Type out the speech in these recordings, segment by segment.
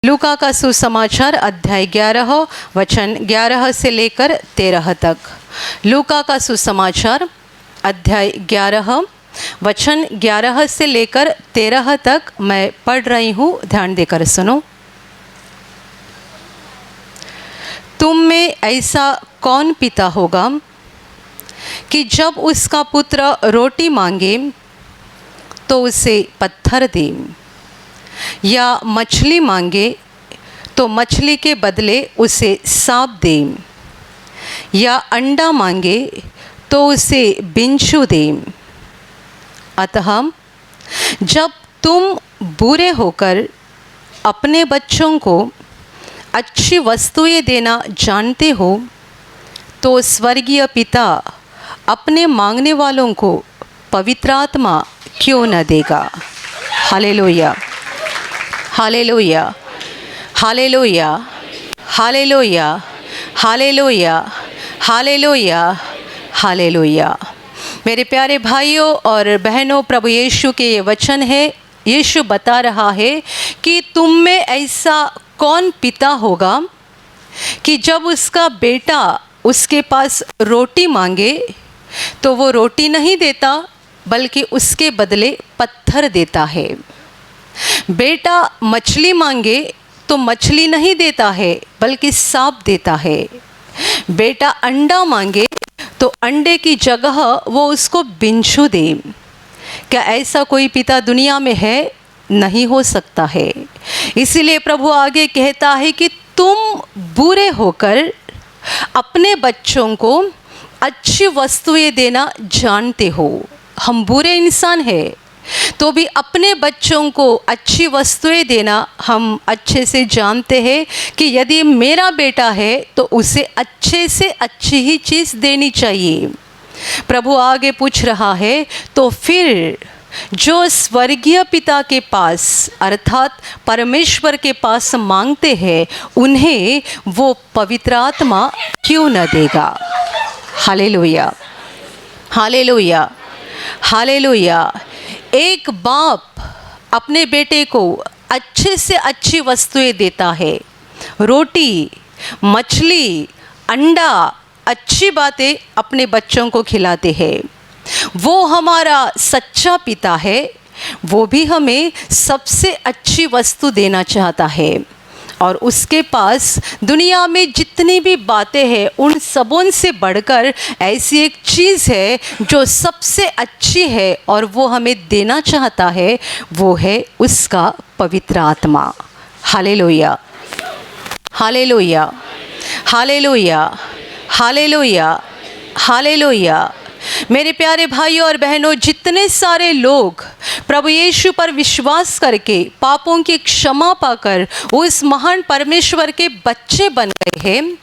लूका का सुसमाचार अध्याय 11 वचन 11 से लेकर 13 तक। लूका का सुसमाचार अध्याय 11 वचन 11 से लेकर 13 तक मैं पढ़ रही हूँ, ध्यान देकर सुनो। तुम में ऐसा कौन पिता होगा कि जब उसका पुत्र रोटी मांगे तो उसे पत्थर दे, या मछली मांगे तो मछली के बदले उसे सांप दे, या अंडा मांगे तो उसे बिच्छू दे। अतः जब तुम बुरे होकर अपने बच्चों को अच्छी वस्तुएं देना जानते हो, तो स्वर्गीय पिता अपने मांगने वालों को पवित्र आत्मा क्यों न देगा। Hallelujah, hallelujah, hallelujah, hallelujah, hallelujah, hallelujah, hallelujah. मेरे प्यारे भाइयों और बहनों, प्रभु यीशु के ये वचन है। यीशु बता रहा है कि तुम में ऐसा कौन पिता होगा कि जब उसका बेटा उसके पास रोटी मांगे तो वो रोटी नहीं देता, बल्कि उसके बदले पत्थर देता है। बेटा मछली मांगे तो मछली नहीं देता है, बल्कि सांप देता है। बेटा अंडा मांगे तो अंडे की जगह वो उसको बिच्छू दे। क्या ऐसा कोई पिता दुनिया में है? नहीं हो सकता है। इसीलिए प्रभु आगे कहता है कि तुम बुरे होकर अपने बच्चों को अच्छी वस्तुएं देना जानते हो। हम बुरे इंसान हैं तो भी अपने बच्चों को अच्छी वस्तुएं देना हम अच्छे से जानते हैं कि यदि मेरा बेटा है तो उसे अच्छे से अच्छी ही चीज़ देनी चाहिए। प्रभु आगे पूछ रहा है, तो फिर जो स्वर्गीय पिता के पास अर्थात परमेश्वर के पास मांगते हैं, उन्हें वो पवित्र आत्मा क्यों न देगा। Hallelujah, hallelujah, hallelujah. एक बाप अपने बेटे को अच्छे से अच्छी वस्तुएं देता है। रोटी, मछली, अंडा, अच्छी बातें अपने बच्चों को खिलाते हैं। वो हमारा सच्चा पिता है। वो भी हमें सबसे अच्छी वस्तु देना चाहता है, और उसके पास दुनिया में जितनी भी बातें हैं उन सबों से बढ़कर ऐसी एक चीज़ है जो सबसे अच्छी है और वो हमें देना चाहता है, वो है उसका पवित्र आत्मा। Hallelujah, hallelujah, hallelujah, hallelujah, hallelujah. मेरे प्यारे भाइयों और बहनों, जितने सारे लोग प्रभु यीशु पर विश्वास करके पापों की क्षमा पाकर उस महान परमेश्वर के बच्चे बन गए हैं,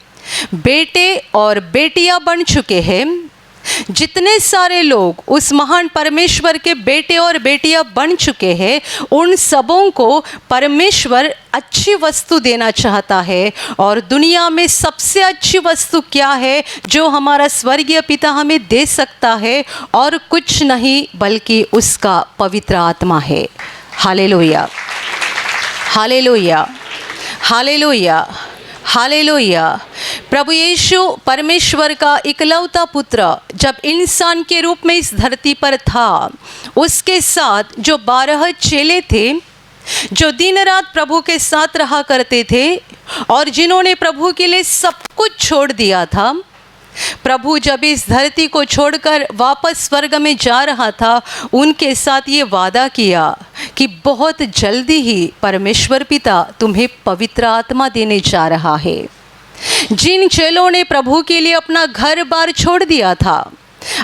बेटे और बेटियां बन चुके हैं, जितने सारे लोग उस महान परमेश्वर के बेटे और बेटियां बन चुके हैं, उन सबों को परमेश्वर अच्छी वस्तु देना चाहता है। और दुनिया में सबसे अच्छी वस्तु क्या है जो हमारा स्वर्गीय पिता हमें दे सकता है? और कुछ नहीं बल्कि उसका पवित्र आत्मा है। Hallelujah, hallelujah, hallelujah, hallelujah. प्रभु यीशु परमेश्वर का इकलौता पुत्र जब इंसान के रूप में इस धरती पर था, उसके साथ जो 12 चेले थे, जो दिन रात प्रभु के साथ रहा करते थे और जिन्होंने प्रभु के लिए सब कुछ छोड़ दिया था। प्रभु जब इस धरती को छोड़कर वापस स्वर्ग में जा रहा था, उनके साथ ये वादा किया कि बहुत जल्दी ही परमेश्वर पिता तुम्हें पवित्र आत्मा देने जा रहा है। जिन चेलों ने प्रभु के लिए अपना घर बार छोड़ दिया था,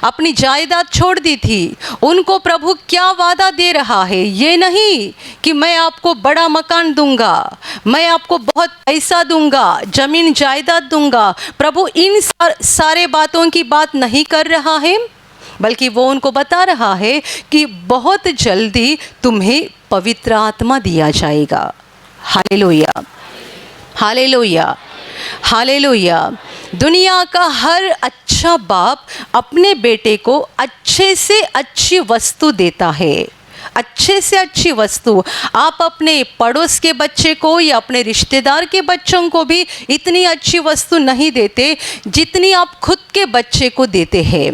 अपनी जायदाद छोड़ दी थी, उनको प्रभु क्या वादा दे रहा है? ये नहीं कि मैं आपको बड़ा मकान दूंगा, मैं आपको बहुत पैसा दूंगा, जमीन जायदाद दूंगा। प्रभु इन सारे बातों की बात नहीं कर रहा है, बल्कि वो उनको बता रहा है कि बहुत जल्दी तुम्हें पवित्र आत्मा दिया जाएगा। Hallelujah, hallelujah, hallelujah. दुनिया का हर अच्छा बाप अपने बेटे को अच्छे से अच्छी वस्तु देता है, अच्छे से अच्छी वस्तु आप अपने पड़ोस के बच्चे को या अपने रिश्तेदार के बच्चों को भी इतनी अच्छी वस्तु नहीं देते जितनी आप खुद के बच्चे को देते हैं।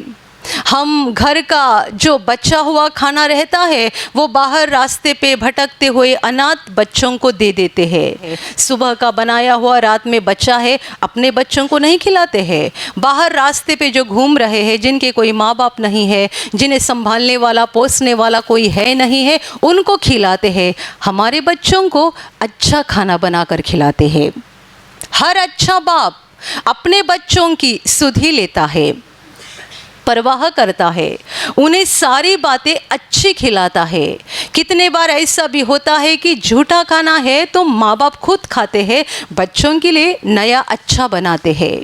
हम घर का जो बचा हुआ खाना रहता है वो बाहर रास्ते पे भटकते हुए अनाथ बच्चों को दे देते हैं। सुबह का बनाया हुआ रात में बचा है, अपने बच्चों को नहीं खिलाते हैं। बाहर रास्ते पे जो घूम रहे हैं, जिनके कोई माँ बाप नहीं है, जिन्हें संभालने वाला पोसने वाला कोई है नहीं है, उनको खिलाते हैं। हमारे बच्चों को अच्छा खाना बनाकर खिलाते हैं। हर अच्छा बाप अपने बच्चों की सुधि लेता है, परवाह करता है, उन्हें सारी बातें अच्छी खिलाता है। कितने बार ऐसा भी होता है कि झूठा खाना है तो माँ बाप खुद खाते हैं, बच्चों के लिए नया अच्छा बनाते हैं।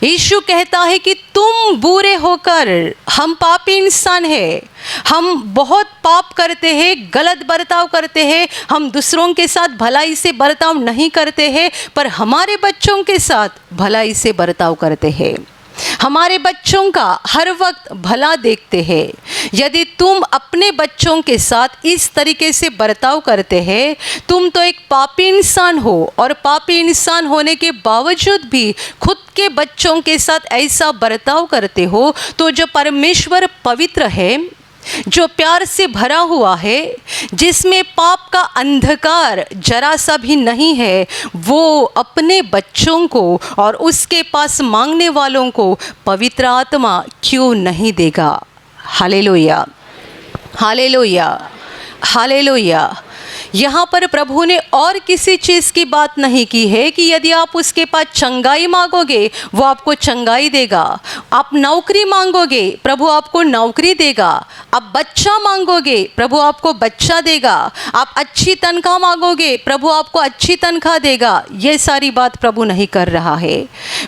यीशु कहता है कि तुम बुरे होकर, हम पापी इंसान हैं, हम बहुत पाप करते हैं, गलत बर्ताव करते हैं, हम दूसरों के साथ भलाई से बर्ताव नहीं करते हैं, पर हमारे बच्चों के साथ भलाई से बर्ताव करते हैं। हमारे बच्चों का हर वक्त भला देखते हैं। यदि तुम अपने बच्चों के साथ इस तरीके से बर्ताव करते हैं, तुम तो एक पापी इंसान हो, और पापी इंसान होने के बावजूद भी खुद के बच्चों के साथ ऐसा बर्ताव करते हो, तो जो परमेश्वर पवित्र है, जो प्यार से भरा हुआ है, जिसमें पाप का अंधकार जरा सा भी नहीं है, वो अपने बच्चों को और उसके पास मांगने वालों को पवित्र आत्मा क्यों नहीं देगा। Hallelujah, hallelujah, hallelujah. यहाँ पर प्रभु ने और किसी चीज़ की बात नहीं की है कि यदि आप उसके पास चंगाई मांगोगे वो आपको चंगाई देगा, आप नौकरी मांगोगे प्रभु आपको नौकरी देगा, आप बच्चा मांगोगे प्रभु आपको बच्चा देगा, आप अच्छी तनख्वाह मांगोगे प्रभु आपको अच्छी तनख्वाह देगा। ये सारी बात प्रभु नहीं कर रहा है।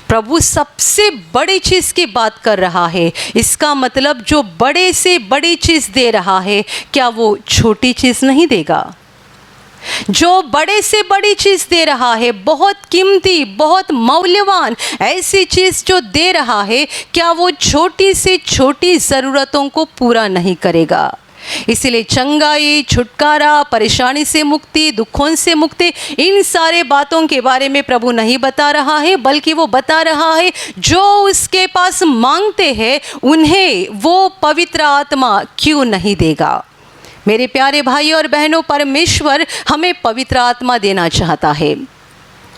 प्रभु सबसे बड़ी चीज़ की बात कर रहा है। इसका मतलब जो बड़े से बड़ी चीज़ दे रहा है, क्या वो छोटी चीज़ नहीं देगा? जो बड़े से बड़ी चीज़ दे रहा है, बहुत कीमती, बहुत मौल्यवान ऐसी चीज़ जो दे रहा है, क्या वो छोटी से छोटी ज़रूरतों को पूरा नहीं करेगा? इसलिए चंगाई, छुटकारा, परेशानी से मुक्ति, दुखों से मुक्ति, इन सारे बातों के बारे में प्रभु नहीं बता रहा है, बल्कि वो बता रहा है जो उसके पास मांगते हैं उन्हें वो पवित्र आत्मा क्यों नहीं देगा। मेरे प्यारे भाई और बहनों, परमेश्वर हमें पवित्र आत्मा देना चाहता है।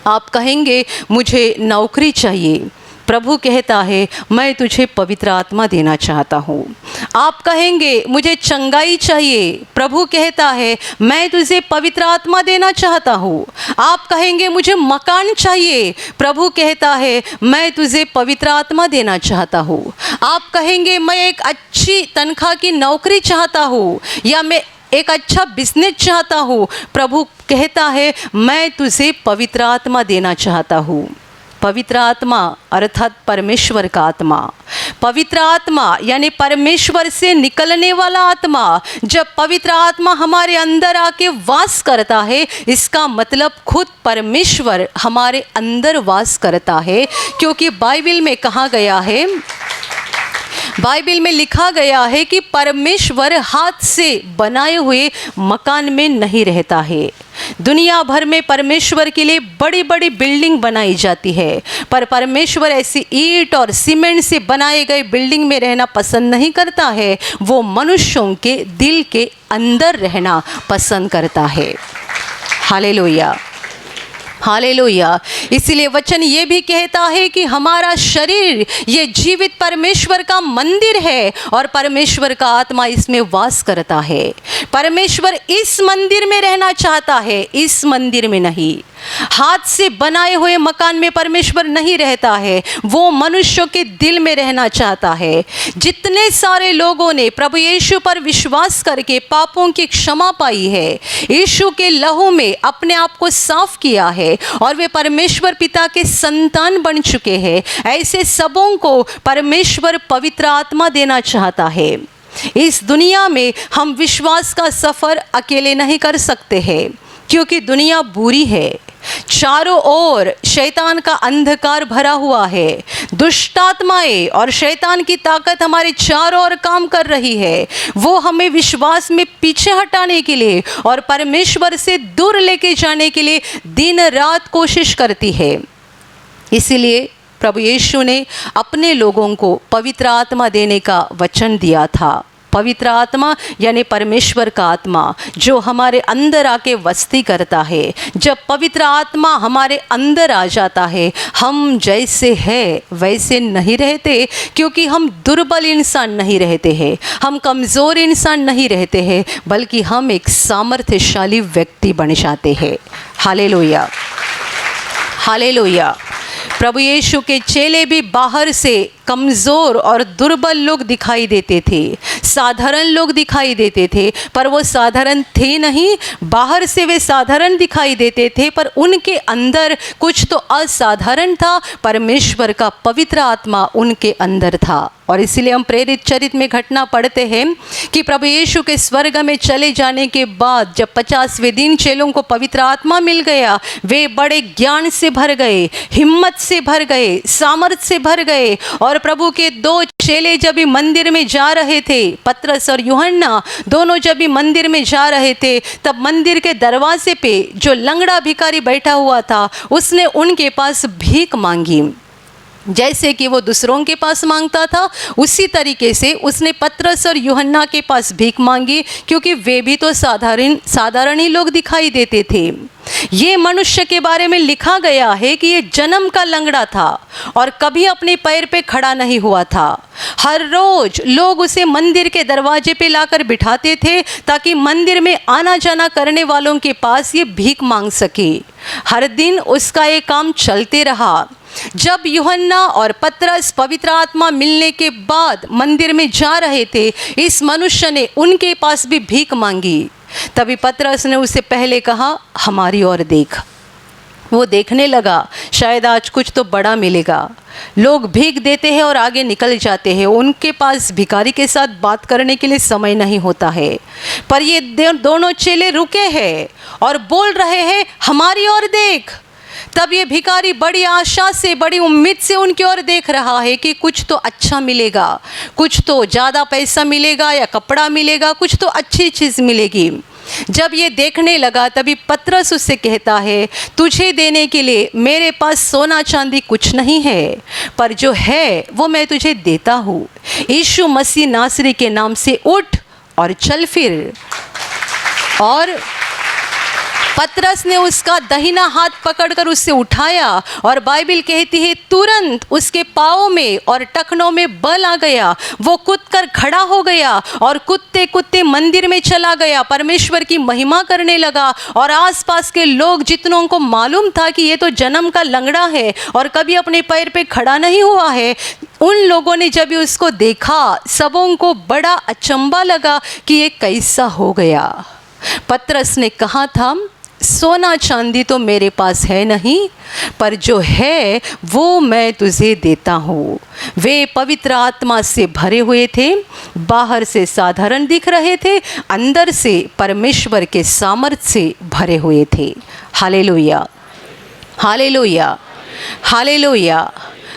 आप कहेंगे मुझे नौकरी चाहिए, प्रभु कहता है मैं तुझे पवित्र आत्मा देना चाहता हूँ। आप कहेंगे मुझे चंगाई चाहिए, प्रभु कहता है मैं तुझे पवित्र आत्मा देना चाहता हूँ। आप कहेंगे मुझे मकान चाहिए, प्रभु कहता है मैं तुझे पवित्र आत्मा देना चाहता हूँ। आप कहेंगे मैं एक अच्छी तनख्वाह की नौकरी चाहता हूँ, या मैं एक अच्छा बिजनेस चाहता हूँ, प्रभु कहता है मैं तुझे पवित्र आत्मा देना चाहता हूँ। पवित्र आत्मा अर्थात परमेश्वर का आत्मा, पवित्र आत्मा यानी परमेश्वर से निकलने वाला आत्मा। जब पवित्र आत्मा हमारे अंदर आके वास करता है, इसका मतलब खुद परमेश्वर हमारे अंदर वास करता है। क्योंकि बाइबल में कहा गया है, बाइबल में लिखा गया है कि परमेश्वर हाथ से बनाए हुए मकान में नहीं रहता है। दुनिया भर में परमेश्वर के लिए बड़ी बड़ी बिल्डिंग बनाई जाती है, पर परमेश्वर ऐसी ईंट और सीमेंट से बनाए गए बिल्डिंग में रहना पसंद नहीं करता है। वो मनुष्यों के दिल के अंदर रहना पसंद करता है। Hallelujah, hallelujah. इसीलिए वचन ये भी कहता है कि हमारा शरीर ये जीवित परमेश्वर का मंदिर है और परमेश्वर का आत्मा इसमें वास करता है। परमेश्वर इस मंदिर में रहना चाहता है, इस मंदिर में नहीं। हाथ से बनाए हुए मकान में परमेश्वर नहीं रहता है, वो मनुष्यों के दिल में रहना चाहता है। जितने सारे लोगों ने प्रभु यीशु पर विश्वास करके पापों की क्षमा पाई है, यीशु के लहू में अपने आप को साफ किया है और वे परमेश्वर पिता के संतान बन चुके हैं, ऐसे सबों को परमेश्वर पवित्र आत्मा देना चाहता है। इस दुनिया में हम विश्वास का सफ़र अकेले नहीं कर सकते हैं, क्योंकि दुनिया बुरी है। चारों ओर शैतान का अंधकार भरा हुआ है। दुष्ट आत्माएं और शैतान की ताकत हमारे चारों ओर काम कर रही है। वो हमें विश्वास में पीछे हटाने के लिए और परमेश्वर से दूर लेके जाने के लिए दिन रात कोशिश करती है। इसीलिए प्रभु यीशु ने अपने लोगों को पवित्र आत्मा देने का वचन दिया था। पवित्र आत्मा यानी परमेश्वर का आत्मा जो हमारे अंदर आके वस्ती करता है। जब पवित्र आत्मा हमारे अंदर आ जाता है, हम जैसे है वैसे नहीं रहते, क्योंकि हम दुर्बल इंसान नहीं रहते हैं, हम कमज़ोर इंसान नहीं रहते हैं, बल्कि हम एक सामर्थ्यशाली व्यक्ति बन जाते हैं। Hallelujah, hallelujah. प्रभु यीशु के चेले भी बाहर से कमज़ोर और दुर्बल लोग दिखाई देते थे, साधारण लोग दिखाई देते थे, पर वो साधारण थे नहीं। बाहर से वे साधारण दिखाई देते थे, पर उनके अंदर कुछ तो असाधारण था। परमेश्वर का पवित्र आत्मा उनके अंदर था। और इसीलिए हम प्रेरित चरित्र में घटना पढ़ते हैं कि प्रभु यीशु के स्वर्ग में चले जाने के बाद जब 50वें दिन चेलों को पवित्र आत्मा मिल गया, वे बड़े ज्ञान से भर गए, हिम्मत से भर गए, सामर्थ से भर गए। और प्रभु के 2 चेले जब भी मंदिर में जा रहे थे, पतरस और यूहन्ना दोनों जब भी मंदिर में जा रहे थे, तब मंदिर के दरवाजे पे जो लंगड़ा भिखारी बैठा हुआ था, उसने उनके पास भीख मांगी। जैसे कि वो दूसरों के पास मांगता था, उसी तरीके से उसने पतरस और यूहन्ना के पास भीख मांगी, क्योंकि वे भी तो साधारण ही लोग दिखाई देते थे। ये मनुष्य के बारे में लिखा गया है कि ये जन्म का लंगड़ा था और कभी अपने पैर पे खड़ा नहीं हुआ था। हर रोज लोग उसे मंदिर के दरवाजे पे लाकर बिठाते थे, ताकि मंदिर में आना जाना करने वालों के पास ये भीख मांग सके। हर दिन उसका ये काम चलते रहा। जब यूहन्ना और पतरस पवित्र आत्मा मिलने के बाद मंदिर में जा रहे थे, इस मनुष्य ने उनके पास भी भीख मांगी। तभी पतरस ने उससे पहले कहा, हमारी ओर देख। वो देखने लगा, शायद आज कुछ तो बड़ा मिलेगा। लोग भीख देते हैं और आगे निकल जाते हैं, उनके पास भिखारी के साथ बात करने के लिए समय नहीं होता है। पर ये दोनों चेले रुके हैं और बोल रहे हैं, हमारी ओर देख। तब ये भिखारी बड़ी आशा से, बड़ी उम्मीद से उनकी ओर देख रहा है कि कुछ तो अच्छा मिलेगा, कुछ तो ज़्यादा पैसा मिलेगा या कपड़ा मिलेगा, कुछ तो अच्छी चीज़ मिलेगी। जब ये देखने लगा, तभी पतरस उससे कहता है, तुझे देने के लिए मेरे पास सोना चांदी कुछ नहीं है, पर जो है वो मैं तुझे देता हूँ। यीशु मसीह नासरी के नाम से उठ और चल फिर। और पतरस ने उसका दाहिना हाथ पकड़कर उससे उठाया और बाइबिल कहती है तुरंत उसके पाँव में और टखनों में बल आ गया। वो कूदकर खड़ा हो गया और कूदते कूदते मंदिर में चला गया, परमेश्वर की महिमा करने लगा। और आसपास के लोग जितनों को मालूम था कि ये तो जन्म का लंगड़ा है और कभी अपने पैर पे खड़ा नहीं हुआ है, उन लोगों ने जब उसको देखा, सबों को बड़ा अचंभा लगा कि ये कैसा हो गया। पतरस ने कहा था, सोना चांदी तो मेरे पास है नहीं, पर जो है वो मैं तुझे देता हूँ। वे पवित्र आत्मा से भरे हुए थे, बाहर से साधारण दिख रहे थे, अंदर से परमेश्वर के सामर्थ्य से भरे हुए थे। Hallelujah, hallelujah, hallelujah,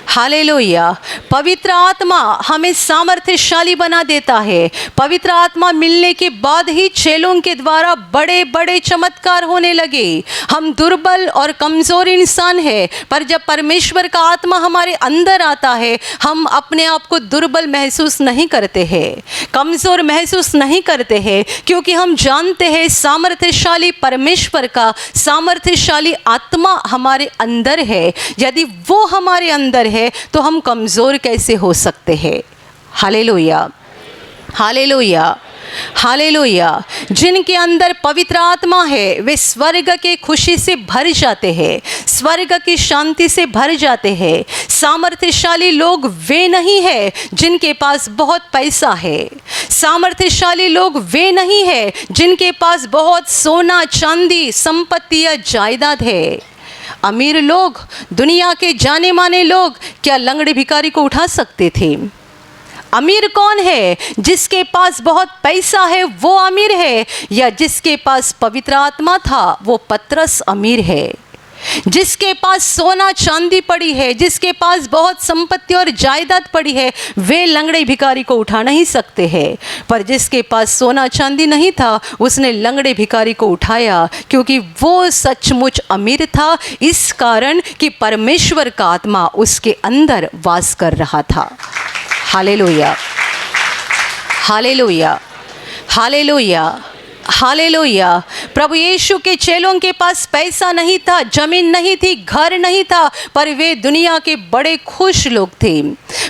hallelujah. पवित्र आत्मा हमें सामर्थ्यशाली बना देता है। पवित्र आत्मा मिलने के बाद ही चेलों के द्वारा बड़े बड़े चमत्कार होने लगे। हम दुर्बल और कमज़ोर इंसान हैं, पर जब परमेश्वर का आत्मा हमारे अंदर आता है, हम अपने आप को दुर्बल महसूस नहीं करते हैं, कमज़ोर महसूस नहीं करते हैं, क्योंकि हम जानते हैं सामर्थ्यशाली परमेश्वर का सामर्थ्यशाली आत्मा हमारे अंदर है। यदि वो हमारे अंदर है तो हम कमज़ोर कैसे हो सकते हैं। Hallelujah, hallelujah, hallelujah. जिनके अंदर पवित्र आत्मा है वे स्वर्ग के खुशी से भर जाते हैं, स्वर्ग की शांति से भर जाते हैं। सामर्थ्यशाली लोग वे नहीं है जिनके पास बहुत पैसा है, सामर्थ्यशाली लोग वे नहीं है जिनके पास बहुत सोना चांदी संपत्ति या जायदाद है। अमीर लोग, दुनिया के जाने माने लोग क्या लंगड़े भिखारी को उठा सकते थे? अमीर कौन है? जिसके पास बहुत पैसा है वो अमीर है, या जिसके पास पवित्र आत्मा था वो पतरस अमीर है। जिसके पास सोना चांदी पड़ी है, जिसके पास बहुत संपत्ति और जायदाद पड़ी है, वे लंगड़े भिखारी को उठा नहीं सकते हैं। पर जिसके पास सोना चांदी नहीं था, उसने लंगड़े भिखारी को उठाया, क्योंकि वो सचमुच अमीर था, इस कारण कि परमेश्वर का आत्मा उसके अंदर वास कर रहा था। Hallelujah, hallelujah, hallelujah, hallelujah. प्रभु यीशु के चेलों के पास पैसा नहीं था, जमीन नहीं थी, घर नहीं था, पर वे दुनिया के बड़े खुश लोग थे।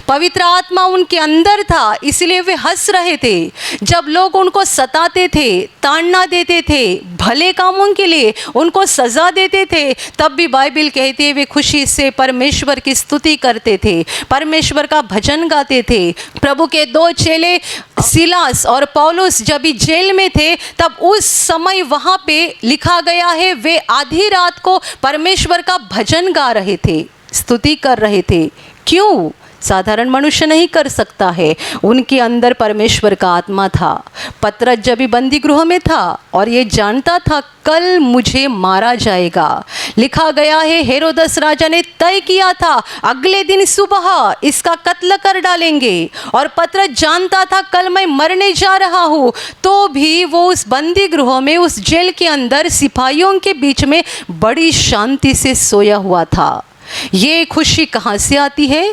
पवित्र आत्मा उनके अंदर था, इसलिए वे हंस रहे थे। जब लोग उनको सताते थे, ताड़ना देते थे, भले कामों के लिए उनको सजा देते थे, तब भी बाइबल कहती है वे खुशी से परमेश्वर की स्तुति करते थे, परमेश्वर का भजन गाते थे। प्रभु के दो चेले सिलास और पौलुस जब भी जेल में थे, तब उस समय वहाँ पे लिखा गया है वे आधी रात को परमेश्वर का भजन गा रहे थे, स्तुति कर रहे थे। क्यों? साधारण मनुष्य नहीं कर सकता है, उनके अंदर परमेश्वर का आत्मा था। पतरस जब भी बंदी गृह में था और ये जानता था कल मुझे मारा जाएगा, लिखा गया है हेरोदस राजा ने तय किया था अगले दिन सुबह इसका कत्ल कर डालेंगे, और पतरस जानता था कल मैं मरने जा रहा हूँ, तो भी वो उस बंदी गृह में, उस जेल के अंदर सिपाहियों के बीच में बड़ी शांति से सोया हुआ था। ये खुशी कहाँ से आती है?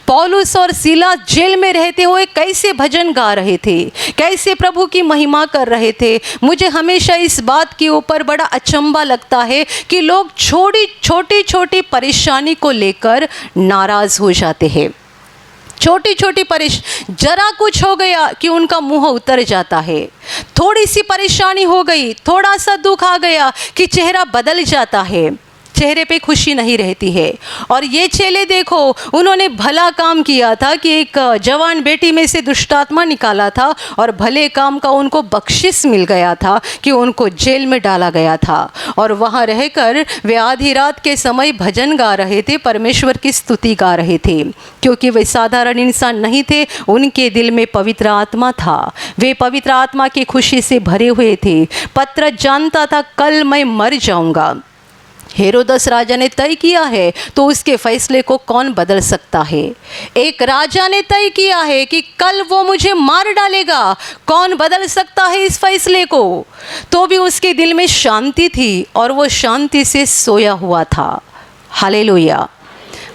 पौलुस और सीलास जेल में रहते हुए कैसे भजन गा रहे थे, कैसे प्रभु की महिमा कर रहे थे। मुझे हमेशा इस बात के ऊपर बड़ा अचंभा लगता है कि लोग छोटी छोटी परेशानी को लेकर नाराज हो जाते हैं। छोटी छोटी जरा कुछ हो गया कि उनका मुंह उतर जाता है। थोड़ी सी परेशानी हो गई, थोड़ा सा दुख आ गया कि चेहरा बदल जाता है, चेहरे पे खुशी नहीं रहती है। और ये चेले देखो, उन्होंने भला काम किया था कि एक जवान बेटी में से दुष्टात्मा निकाला था, और भले काम का उनको बख्शिश मिल गया था कि उनको जेल में डाला गया था, और वहाँ रहकर वे आधी रात के समय भजन गा रहे थे, परमेश्वर की स्तुति गा रहे थे, क्योंकि वे साधारण इंसान नहीं थे, उनके दिल में पवित्र आत्मा था। वे पवित्र आत्मा की खुशी से भरे हुए थे। पतरस जानता था कल मैं मर जाऊंगा। हेरोदस राजा ने तय किया है, तो उसके फैसले को कौन बदल सकता है? एक राजा ने तय किया है कि कल वो मुझे मार डालेगा, कौन बदल सकता है इस फैसले को? तो भी उसके दिल में शांति थी और वो शांति से सोया हुआ था। Hallelujah,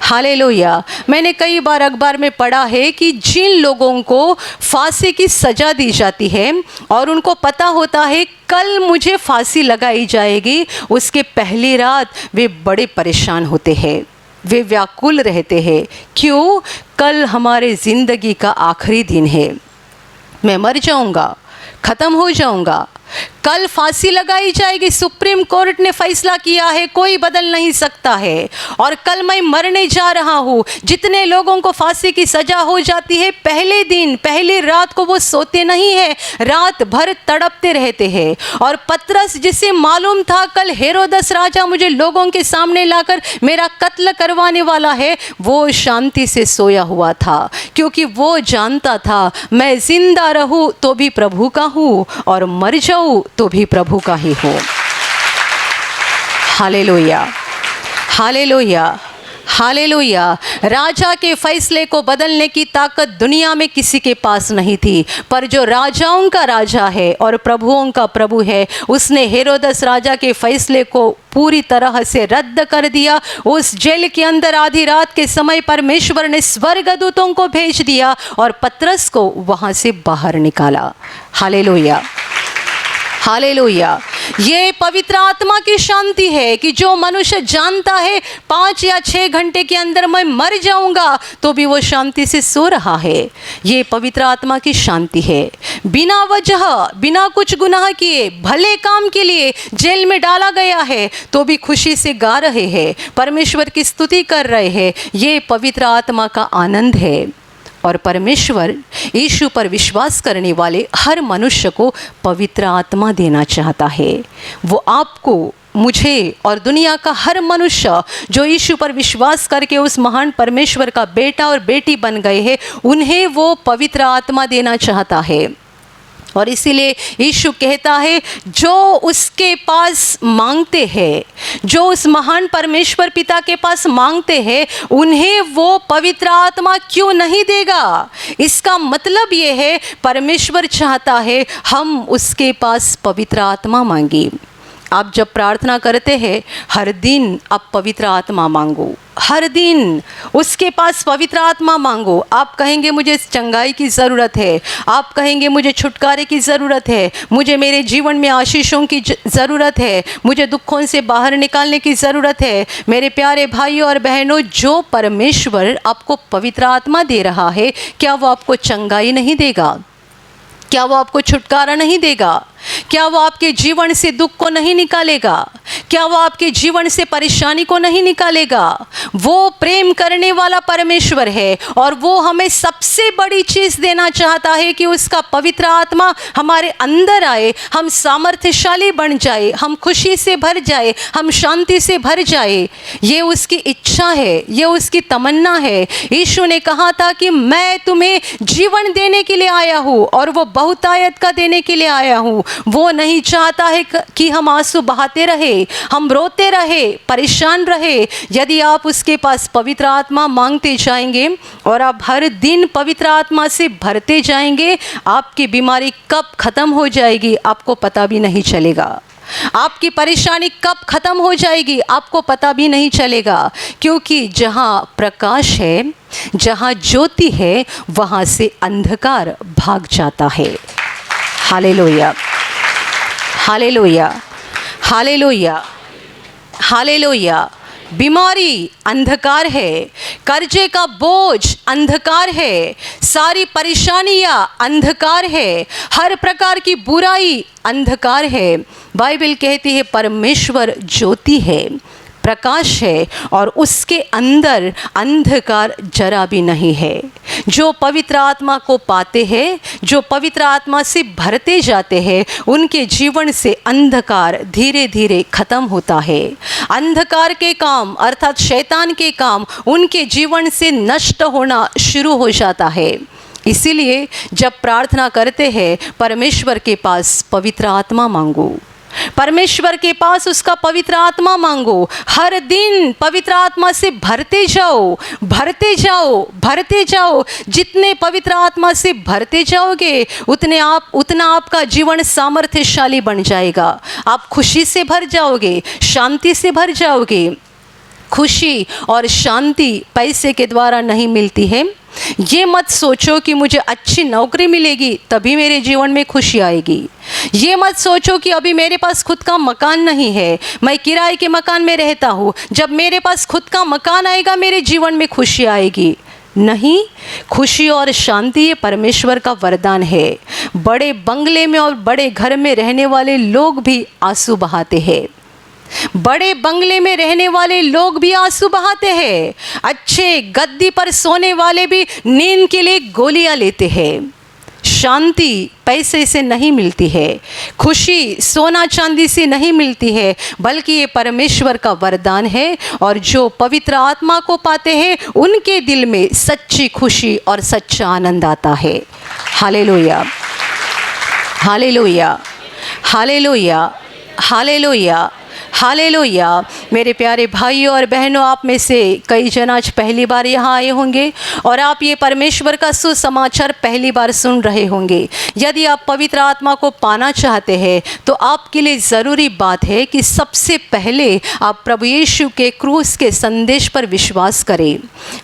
hallelujah. मैंने कई बार अखबार में पढ़ा है कि जिन लोगों को फांसी की सज़ा दी जाती है और उनको पता होता है कल मुझे फांसी लगाई जाएगी, उसके पहली रात वे बड़े परेशान होते हैं, वे व्याकुल रहते हैं। क्यों? कल हमारे ज़िंदगी का आखिरी दिन है, मैं मर जाऊंगा, ख़त्म हो जाऊंगा, कल फांसी लगाई जाएगी। सुप्रीम कोर्ट ने फैसला किया है, कोई बदल नहीं सकता है, और कल मैं मरने जा रहा हूँ। जितने लोगों को फांसी की सजा हो जाती है, पहले दिन पहली रात को वो सोते नहीं है, रात भर तड़पते रहते हैं। और पतरस, जिसे मालूम था कल हेरोदस राजा मुझे लोगों के सामने लाकर मेरा कत्ल करवाने वाला है, वो शांति से सोया हुआ था, क्योंकि वो जानता था मैं जिंदा रहूँ तो भी प्रभु का हूँ, और मर जाऊँ तो भी प्रभु का ही हो। Hallelujah, hallelujah, hallelujah. राजा के फैसले को बदलने की ताकत दुनिया में किसी के पास नहीं थी, पर जो राजाओं का राजा है और प्रभुओं का प्रभु है, उसने हेरोदस राजा के फैसले को पूरी तरह से रद्द कर दिया। उस जेल के अंदर आधी रात के समय परमेश्वर ने स्वर्गदूतों को भेज दिया और पतरस को वहां से बाहर निकाला। Hallelujah, hallelujah. ये पवित्र आत्मा की शांति है कि जो मनुष्य जानता है 5 या 6 घंटे के अंदर मैं मर जाऊंगा, तो भी वो शांति से सो रहा है। ये पवित्र आत्मा की शांति है। बिना वजह, बिना कुछ गुनाह किए, भले काम के लिए जेल में डाला गया है, तो भी खुशी से गा रहे हैं, परमेश्वर की स्तुति कर रहे हैं। ये पवित्र आत्मा का आनंद है। और परमेश्वर यीशु पर विश्वास करने वाले हर मनुष्य को पवित्र आत्मा देना चाहता है। वो आपको, मुझे और दुनिया का हर मनुष्य जो यीशु पर विश्वास करके उस महान परमेश्वर का बेटा और बेटी बन गए हैं, उन्हें वो पवित्र आत्मा देना चाहता है। और इसीलिए यीशु कहता है, जो उसके पास मांगते हैं, जो उस महान परमेश्वर पिता के पास मांगते हैं, उन्हें वो पवित्र आत्मा क्यों नहीं देगा। इसका मतलब ये है, परमेश्वर चाहता है हम उसके पास पवित्र आत्मा मांगे। आप जब प्रार्थना करते हैं, हर दिन आप पवित्र आत्मा मांगो, हर दिन उसके पास पवित्र आत्मा मांगो। आप कहेंगे मुझे चंगाई की ज़रूरत है, आप कहेंगे मुझे छुटकारे की ज़रूरत है, मुझे मेरे जीवन में आशीषों की ज़रूरत है, मुझे दुखों से बाहर निकालने की ज़रूरत है। मेरे प्यारे भाइयों और बहनों, जो परमेश्वर आपको पवित्र आत्मा दे रहा है, क्या वो आपको चंगाई नहीं देगा? क्या वो आपको छुटकारा नहीं देगा? क्या वो आपके जीवन से दुख को नहीं निकालेगा? क्या वो आपके जीवन से परेशानी को नहीं निकालेगा? वो प्रेम करने वाला परमेश्वर है और वो हमें सबसे बड़ी चीज़ देना चाहता है कि उसका पवित्र आत्मा हमारे अंदर आए, हम सामर्थ्यशाली बन जाए, हम खुशी से भर जाए, हम शांति से भर जाए। ये उसकी इच्छा है, ये उसकी तमन्ना है। यीशु ने कहा था कि मैं तुम्हें जीवन देने के लिए आया हूँ और वो बहुतायत का देने के लिए आया हूँ। वो नहीं चाहता है कि हम आंसू बहाते रहे, हम रोते रहे, परेशान रहे। यदि आप उसके पास पवित्र आत्मा मांगते जाएंगे और आप हर दिन पवित्र आत्मा से भरते जाएंगे, आपकी बीमारी कब खत्म हो जाएगी आपको पता भी नहीं चलेगा। आपकी परेशानी कब खत्म हो जाएगी आपको पता भी नहीं चलेगा, क्योंकि जहाँ प्रकाश है, जहाँ ज्योति है, वहाँ से अंधकार भाग जाता है। Hallelujah, hallelujah, hallelujah, hallelujah. बीमारी अंधकार है, कर्जे का बोझ अंधकार है, सारी परेशानियां अंधकार है, हर प्रकार की बुराई अंधकार है। बाइबल कहती है परमेश्वर ज्योति है, प्रकाश है और उसके अंदर अंधकार जरा भी नहीं है। जो पवित्र आत्मा को पाते हैं, जो पवित्र आत्मा से भरते जाते हैं, उनके जीवन से अंधकार धीरे धीरे खत्म होता है। अंधकार के काम अर्थात शैतान के काम उनके जीवन से नष्ट होना शुरू हो जाता है। इसीलिए जब प्रार्थना करते हैं, परमेश्वर के पास पवित्र आत्मा मांगो, परमेश्वर के पास उसका पवित्र आत्मा मांगो। हर दिन पवित्र आत्मा से भरते जाओ, भरते जाओ, भरते जाओ। जितने पवित्र आत्मा से भरते जाओगे उतना आपका जीवन सामर्थ्यशाली बन जाएगा। आप खुशी से भर जाओगे, शांति से भर जाओगे। खुशी और शांति पैसे के द्वारा नहीं मिलती है। ये मत सोचो कि मुझे अच्छी नौकरी मिलेगी तभी मेरे जीवन में खुशी आएगी। ये मत सोचो कि अभी मेरे पास खुद का मकान नहीं है, मैं किराए के मकान में रहता हूँ, जब मेरे पास खुद का मकान आएगा मेरे जीवन में खुशी आएगी। नहीं, खुशी और शांति ये परमेश्वर का वरदान है। बड़े बंगले में और बड़े घर में रहने वाले लोग भी आंसू बहाते हैं, बड़े बंगले में रहने वाले लोग भी आंसू बहाते हैं। अच्छे गद्दी पर सोने वाले भी नींद के लिए गोलियां लेते हैं। शांति पैसे से नहीं मिलती है, खुशी सोना चांदी से नहीं मिलती है, बल्कि ये परमेश्वर का वरदान है। और जो पवित्र आत्मा को पाते हैं उनके दिल में सच्ची खुशी और सच्चा आनंद आता है। Hallelujah, hallelujah, hallelujah, hallelujah, hallelujah. मेरे प्यारे भाइयों और बहनों, आप में से कई जन आज पहली बार यहाँ आए होंगे और आप ये परमेश्वर का सुसमाचार पहली बार सुन रहे होंगे। यदि आप पवित्र आत्मा को पाना चाहते हैं तो आपके लिए ज़रूरी बात है कि सबसे पहले आप प्रभु यीशु के क्रूस के संदेश पर विश्वास करें।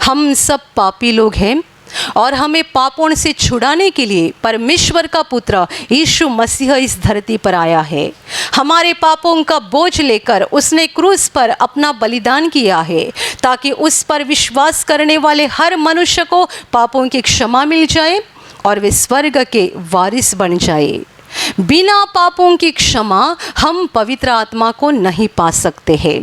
हम सब पापी लोग हैं और हमें पापों से छुड़ाने के लिए परमेश्वर का पुत्र यीशु मसीह इस धरती पर आया है। हमारे पापों का बोझ लेकर उसने क्रूस पर अपना बलिदान किया है, ताकि उस पर विश्वास करने वाले हर मनुष्य को पापों की क्षमा मिल जाए और वे स्वर्ग के वारिस बन जाए। बिना पापों की क्षमा हम पवित्र आत्मा को नहीं पा सकते हैं,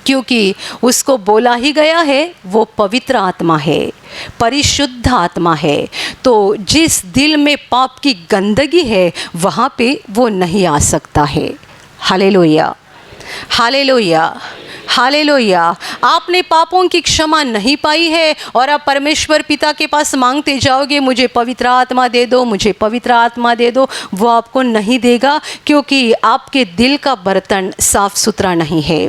क्योंकि उसको बोला ही गया है वो पवित्र आत्मा है, परिशुद्ध आत्मा है। तो जिस दिल में पाप की गंदगी है वहाँ पे वो नहीं आ सकता है। Hallelujah, hallelujah, hallelujah. आपने पापों की क्षमा नहीं पाई है और आप परमेश्वर पिता के पास मांगते जाओगे मुझे पवित्र आत्मा दे दो, मुझे पवित्र आत्मा दे दो, वो आपको नहीं देगा, क्योंकि आपके दिल का बर्तन साफ सुथरा नहीं है।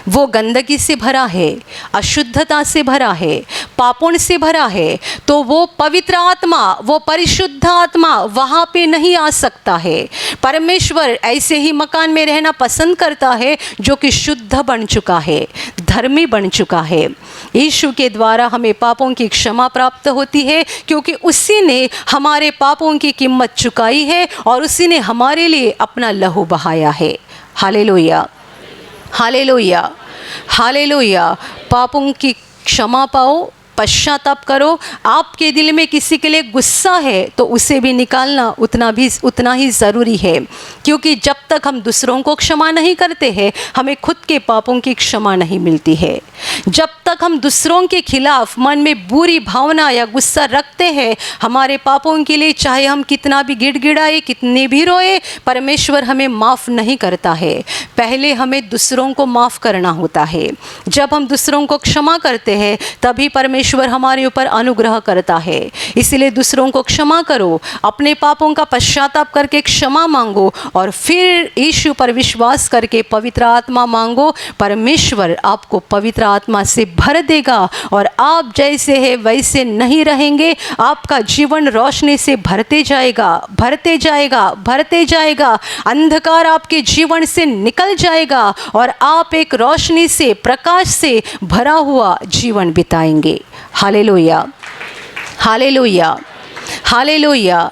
वो गंदगी से भरा है, अशुद्धता से भरा है, पापों से भरा है। तो वो पवित्र आत्मा, वो परिशुद्ध आत्मा वहाँ पे नहीं आ सकता है। परमेश्वर ऐसे ही मकान में रहना पसंद करता है जो कि शुद्ध बन चुका है, धर्मी बन चुका है। यीशु के द्वारा हमें पापों की क्षमा प्राप्त होती है, क्योंकि उसी ने हमारे पापों की कीमत चुकाई है और उसी ने हमारे लिए अपना लहू बहाया है। Hallelujah, hallelujah, hallelujah. पापों की क्षमा पाओ, पश्चाताप करो। आपके दिल में किसी के लिए गुस्सा है तो उसे भी निकालना उतना ही ज़रूरी है, क्योंकि जब तक हम दूसरों को क्षमा नहीं करते हैं हमें खुद के पापों की क्षमा नहीं मिलती है। जब तक हम दूसरों के खिलाफ मन में बुरी भावना या गुस्सा रखते हैं हमारे पापों के लिए, चाहे हम कितना भी गिड़गिड़ाए, कितने भी रोए, परमेश्वर हमें माफ़ नहीं करता है। पहले हमें दूसरों को माफ़ करना होता है। जब हम दूसरों को क्षमा करते हैं तभी परमेश्वर हमारे ऊपर अनुग्रह करता है। इसलिए दूसरों को क्षमा करो, अपने पापों का पश्चाताप करके क्षमा मांगो और फिर यीशु पर विश्वास करके पवित्र आत्मा मांगो। परमेश्वर आपको पवित्र आत्मा से भर देगा और आप जैसे हैं वैसे नहीं रहेंगे। आपका जीवन रोशनी से भरते जाएगा, भरते जाएगा, भरते जाएगा। अंधकार आपके जीवन से निकल जाएगा और आप एक रोशनी से, प्रकाश से भरा हुआ जीवन बिताएंगे। Hallelujah, hallelujah, hallelujah,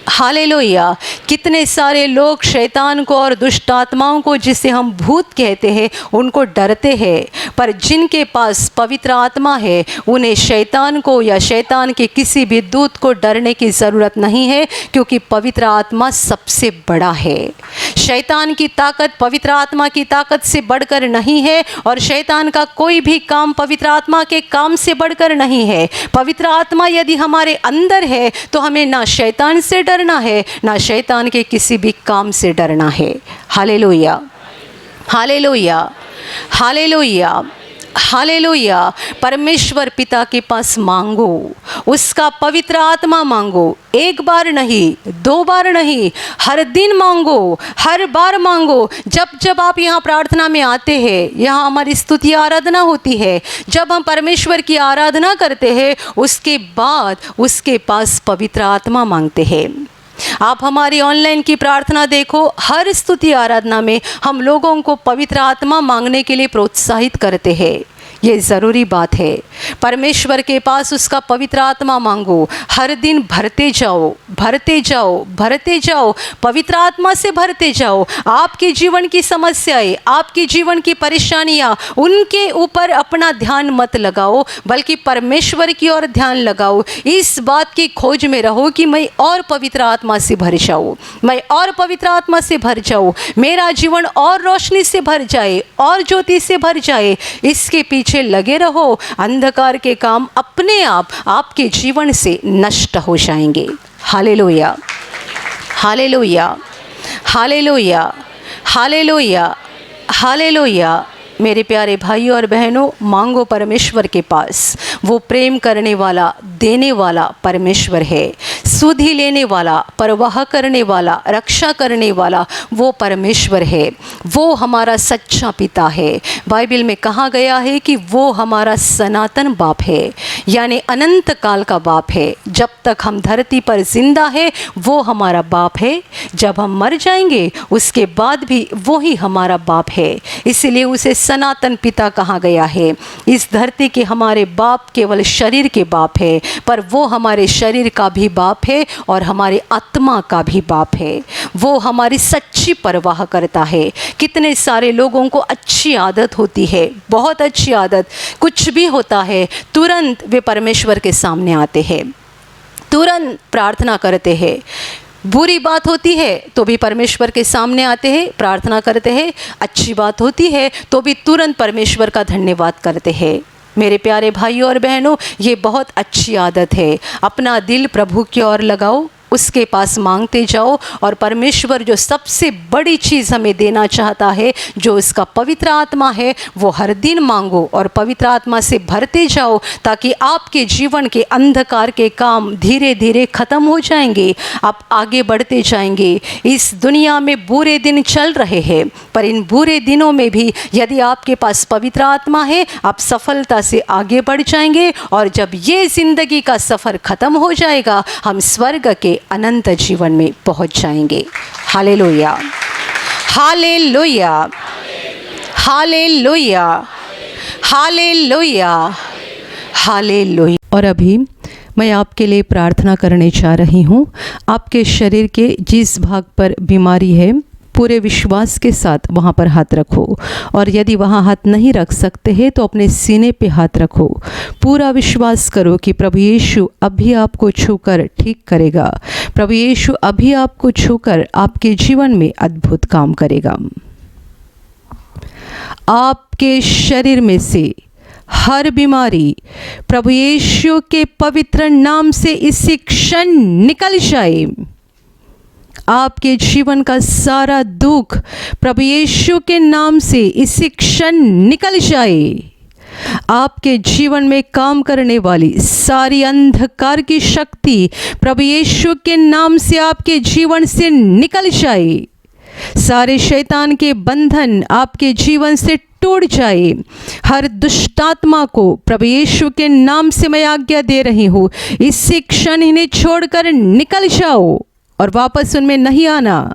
hallelujah. कितने सारे लोग शैतान को और दुष्ट आत्माओं को, जिसे हम भूत कहते हैं, उनको डरते हैं, पर जिनके पास पवित्र आत्मा है उन्हें शैतान को या शैतान के किसी भी दूत को डरने की ज़रूरत नहीं है, क्योंकि पवित्र आत्मा सबसे बड़ा है। शैतान की ताकत पवित्र आत्मा की ताकत से बढ़कर नहीं है और शैतान का कोई भी काम पवित्र आत्मा के काम से बढ़कर नहीं है। पवित्र आत्मा यदि हमारे अंदर है तो हमें ना शैतान से डरना है, ना शैतान के किसी भी काम से डरना है। Hallelujah, hallelujah, hallelujah, hallelujah. परमेश्वर पिता के पास मांगो, उसका पवित्र आत्मा मांगो। एक बार नहीं, दो बार नहीं, हर दिन मांगो, हर बार मांगो। जब जब आप यहाँ प्रार्थना में आते हैं, यहाँ हमारी स्तुति आराधना होती है, जब हम परमेश्वर की आराधना करते हैं उसके बाद उसके पास पवित्र आत्मा मांगते हैं। आप हमारी ऑनलाइन की प्रार्थना देखो, हर स्तुति आराधना में हम लोगों को पवित्र आत्मा मांगने के लिए प्रोत्साहित करते हैं। ये ज़रूरी बात है। परमेश्वर के पास उसका पवित्र आत्मा मांगो, हर दिन भरते जाओ, भरते जाओ, भरते जाओ, पवित्र आत्मा से भरते जाओ। आपके जीवन की समस्याएं, आपके जीवन की परेशानियां, उनके ऊपर अपना ध्यान मत लगाओ, बल्कि परमेश्वर की ओर ध्यान लगाओ। इस बात की खोज में रहो कि मैं और पवित्र आत्मा से भर जाऊँ, मैं और पवित्र आत्मा से भर जाऊँ, मेरा जीवन और रोशनी से भर जाए और ज्योति से भर जाए। इसके पीछे लगे रहो, अंधकार के काम अपने आप आपके जीवन से नष्ट हो जाएंगे। Hallelujah, hallelujah, hallelujah, hallelujah, hallelujah. मेरे प्यारे भाइयों और बहनों, मांगो परमेश्वर के पास। वो प्रेम करने वाला, देने वाला परमेश्वर है, सुधि लेने वाला, परवाह करने वाला, रक्षा करने वाला वो परमेश्वर है। वो हमारा सच्चा पिता है। बाइबल में कहा गया है कि वो हमारा सनातन बाप है, यानी अनंत काल का बाप है। जब तक हम धरती पर जिंदा है वो हमारा बाप है, जब हम मर जाएंगे उसके बाद भी वो ही हमारा बाप है। इसलिए उसे सनातन पिता कहा गया है। इस धरती के हमारे बाप केवल शरीर के बाप है, पर वो हमारे शरीर का भी बाप है और हमारे आत्मा का भी बाप है। वो हमारी सच्ची परवाह करता है। कितने सारे लोगों को अच्छी आदत होती है, बहुत अच्छी आदत, कुछ भी होता है तुरंत वे परमेश्वर के सामने आते हैं, तुरंत प्रार्थना करते हैं। बुरी बात होती है तो भी परमेश्वर के सामने आते हैं, प्रार्थना करते हैं। अच्छी बात होती है तो भी तुरंत परमेश्वर का धन्यवाद करते हैं। मेरे प्यारे भाइयों और बहनों, ये बहुत अच्छी आदत है। अपना दिल प्रभु की ओर लगाओ, उसके पास मांगते जाओ और परमेश्वर जो सबसे बड़ी चीज़ हमें देना चाहता है, जो उसका पवित्र आत्मा है, वो हर दिन मांगो और पवित्र आत्मा से भरते जाओ, ताकि आपके जीवन के अंधकार के काम धीरे धीरे ख़त्म हो जाएंगे, आप आगे बढ़ते जाएंगे। इस दुनिया में बुरे दिन चल रहे हैं, पर इन बुरे दिनों में भी यदि आपके पास पवित्र आत्मा है, आप सफलता से आगे बढ़ जाएंगे। और जब ये ज़िंदगी का सफ़र ख़त्म हो जाएगा, हम स्वर्ग के अनंत जीवन में पहुंच जाएंगे। Hallelujah, hallelujah, hallelujah, hallelujah, hallelujah. और अभी मैं आपके लिए प्रार्थना करने जा रही हूँ। आपके शरीर के जिस भाग पर बीमारी है, पूरे विश्वास के साथ वहाँ पर हाथ रखो। और यदि वहाँ हाथ नहीं रख सकते हैं तो अपने सीने पे हाथ रखो। पूरा विश्वास करो कि प्रभु यीशु अभी आपको छूकर ठीक करेगा। प्रभु यीशु अभी आपको छूकर आपके जीवन में अद्भुत काम करेगा। आपके शरीर में से हर बीमारी प्रभु यीशु के पवित्र नाम से इसी क्षण निकल जाए। आपके जीवन का सारा दुख प्रभु यीशु के नाम से इसी क्षण निकल जाए। आपके जीवन में काम करने वाली सारी अंधकार की शक्ति प्रभु यीशु के नाम से आपके जीवन से निकल जाए। सारे शैतान के बंधन आपके जीवन से टूट जाए। हर दुष्टात्मा को प्रभु यीशु के नाम से मैं आज्ञा दे रही हूँ, इसी क्षण इन्हें छोड़कर निकल जाओ और वापस उनमें नहीं आना।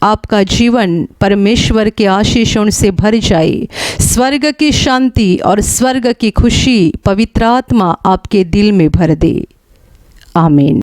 आपका जीवन परमेश्वर के आशीषों से भर जाए। स्वर्ग की शांति और स्वर्ग की खुशी पवित्र आत्मा आपके दिल में भर दे। आमीन।